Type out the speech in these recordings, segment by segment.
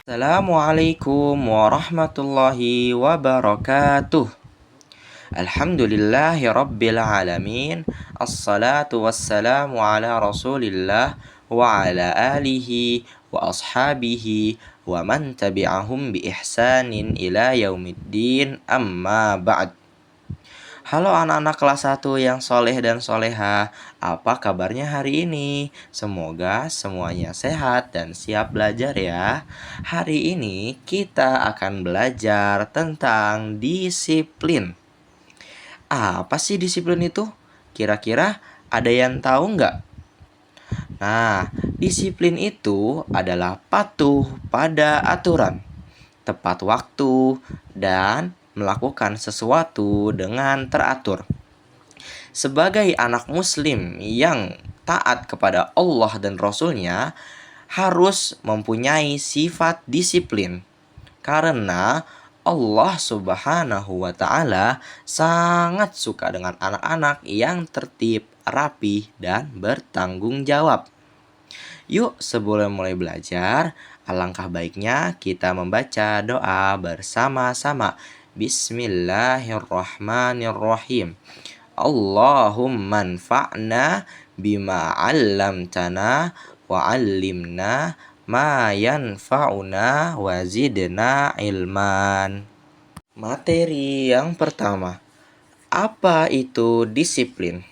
Assalamualaikum warahmatullahi wabarakatuh. Alhamdulillahi rabbil alamin. Assalatu wassalamu ala rasulillah wa ala alihi wa ashabihi wa man tabi'ahum bi ihsanin ila yaumiddin, amma ba'd. Halo anak-anak kelas 1 yang soleh dan soleha, apa kabarnya hari ini? Semoga semuanya sehat dan siap belajar ya. Hari ini kita akan belajar tentang disiplin. Apa sih disiplin itu? Kira-kira ada yang tahu nggak? Nah, disiplin itu adalah patuh pada aturan, tepat waktu, dan melakukan sesuatu dengan teratur. Sebagai anak muslim yang taat kepada Allah dan Rasul-Nya, harus mempunyai sifat disiplin. Karena Allah Subhanahu wa Ta'ala sangat suka dengan anak-anak yang tertib, rapi, dan bertanggung jawab. Yuk, sebelum mulai belajar, alangkah baiknya kita membaca doa bersama-sama. Bismillahirrahmanirrahim. Allahumma anfa'na bima 'allamtana wa 'allimna ma yanfa'una wa zidna ilman. Materi yang pertama, apa itu disiplin?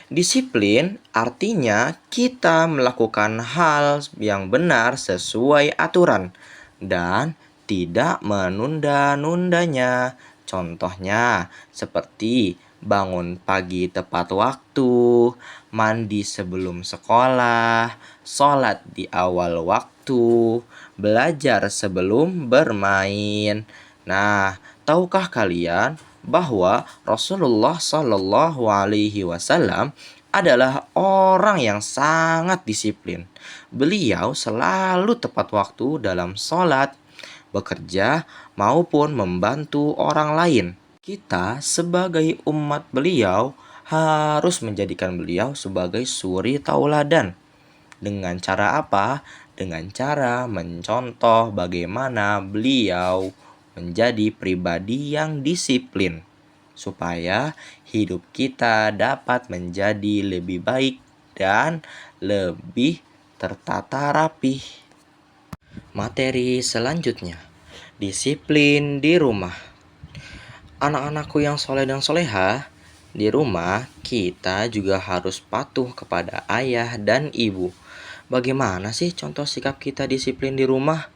Disiplin artinya kita melakukan hal yang benar sesuai aturan dan tidak menunda-nundanya. Contohnya seperti bangun pagi tepat waktu, mandi sebelum sekolah, sholat di awal waktu, belajar sebelum bermain. Nah, tahukah kalian bahwa Rasulullah Shallallahu Alaihi Wasallam adalah orang yang sangat disiplin. Beliau selalu tepat waktu dalam sholat, bekerja, maupun membantu orang lain. Kita sebagai umat beliau harus menjadikan beliau sebagai suri tauladan. Dengan cara apa? Dengan cara mencontoh bagaimana beliau menjadi pribadi yang disiplin, supaya hidup kita dapat menjadi lebih baik dan lebih tertata rapih. Materi selanjutnya, disiplin di rumah. Anak-anakku yang soleh dan soleha, di rumah kita juga harus patuh kepada ayah dan ibu. Bagaimana sih contoh sikap kita disiplin di rumah?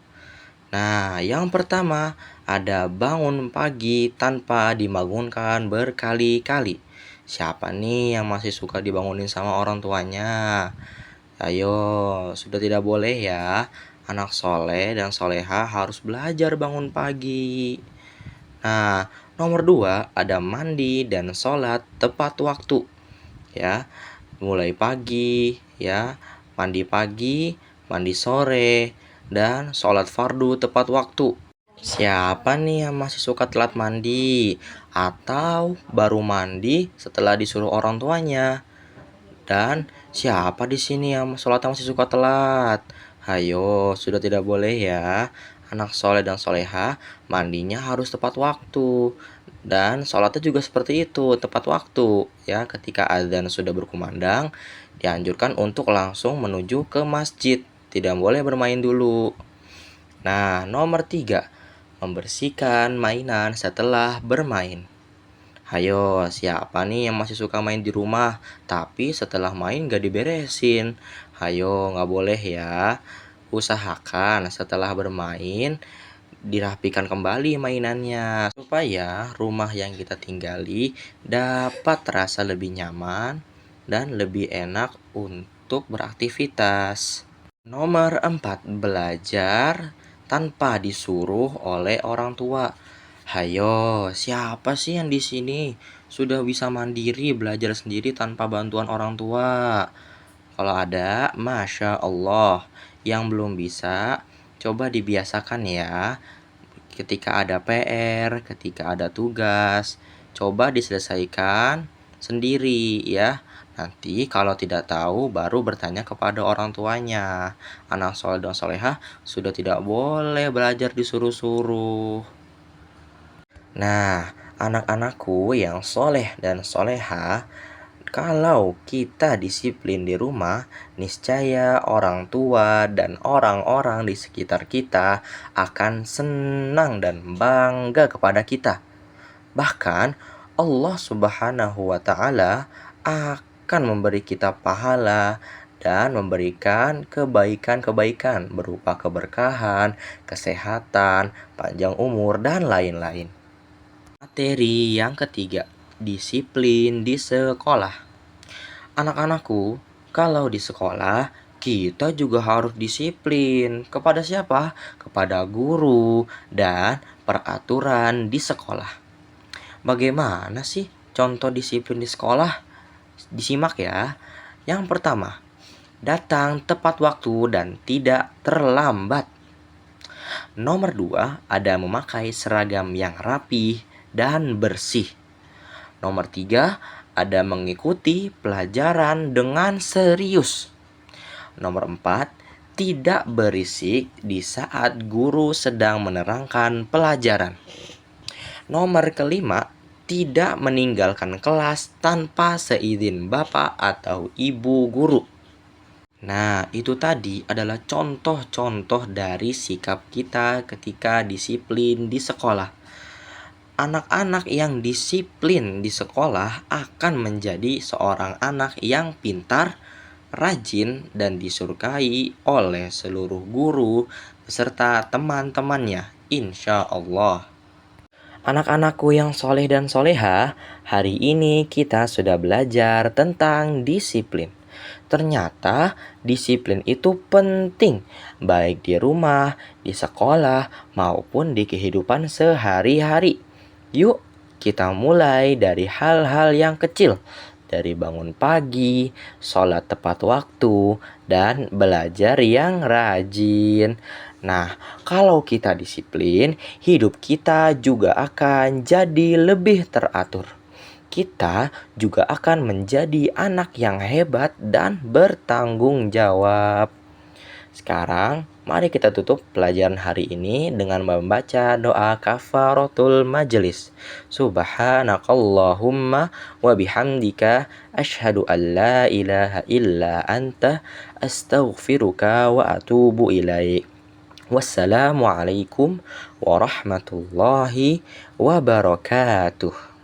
Nah, yang pertama ada bangun pagi tanpa dibangunkan berkali-kali. Siapa nih yang masih suka dibangunin sama orang tuanya? Ayo, sudah tidak boleh ya. Anak soleh dan soleha harus belajar bangun pagi. Nah, nomor 2 ada mandi dan sholat tepat waktu. Ya, mulai pagi, ya, mandi pagi, mandi sore, dan sholat fardu tepat waktu. Siapa nih yang masih suka telat mandi atau baru mandi setelah disuruh orang tuanya? Dan siapa di sini yang sholatnya masih suka telat? Hayo, sudah tidak boleh ya. Anak soleh dan soleha mandinya harus tepat waktu. Dan sholatnya juga seperti itu, tepat waktu. Ya, ketika azan sudah berkumandang, dianjurkan untuk langsung menuju ke masjid. Tidak boleh bermain dulu. Nah, nomor 3, membersihkan mainan setelah bermain. Hayo, siapa nih yang masih suka main di rumah, tapi setelah main gak diberesin? Hayo, gak boleh ya. Usahakan setelah bermain, dirapikan kembali mainannya, supaya rumah yang kita tinggali dapat terasa lebih nyaman dan lebih enak untuk beraktivitas. Nomor 4, belajar tanpa disuruh oleh orang tua. Hayo, siapa sih yang di sini sudah bisa mandiri belajar sendiri tanpa bantuan orang tua? Kalau ada, Masya Allah. Yang belum bisa, coba dibiasakan ya. Ketika ada PR, ketika ada tugas, coba diselesaikan sendiri ya. Nanti kalau tidak tahu baru bertanya kepada orang tuanya. Anak soleh dan solehah sudah tidak boleh belajar disuruh-suruh. Nah, anak-anakku yang soleh dan solehah, kalau kita disiplin di rumah, niscaya orang tua dan orang-orang di sekitar kita akan senang dan bangga kepada kita. Bahkan Allah Subhanahu wa Ta'ala akan memberi kita pahala dan memberikan kebaikan-kebaikan berupa keberkahan, kesehatan, panjang umur, dan lain-lain. Materi yang ketiga, disiplin di sekolah. Anak-anakku, kalau di sekolah, kita juga harus disiplin. Kepada siapa? Kepada guru dan peraturan di sekolah. Bagaimana sih contoh disiplin di sekolah? Disimak ya. Yang pertama, datang tepat waktu dan tidak terlambat. Nomor 2, ada memakai seragam yang rapi dan bersih. Nomor 3, ada mengikuti pelajaran dengan serius. Nomor 4, tidak berisik di saat guru sedang menerangkan pelajaran. Nomor kelima, tidak meninggalkan kelas tanpa seizin bapak atau ibu guru. Nah, itu tadi adalah contoh-contoh dari sikap kita ketika disiplin di sekolah. Anak-anak yang disiplin di sekolah akan menjadi seorang anak yang pintar, rajin, dan disurkai oleh seluruh guru beserta teman-temannya, insya Allah. Anak-anakku yang soleh dan soleha, hari ini kita sudah belajar tentang disiplin. Ternyata disiplin itu penting, baik di rumah, di sekolah, maupun di kehidupan sehari-hari. Yuk, kita mulai dari hal-hal yang kecil, dari bangun pagi, sholat tepat waktu, dan belajar yang rajin. Nah, kalau kita disiplin, hidup kita juga akan jadi lebih teratur. Kita juga akan menjadi anak yang hebat dan bertanggung jawab. Sekarang, mari kita tutup pelajaran hari ini dengan membaca doa kafaratul majelis. Subhanakallahumma wa bihamdika asyhadu an la ilaha illa anta astaghfiruka wa atubu ilaik. Wassalamualaikum warahmatullahi wabarakatuh.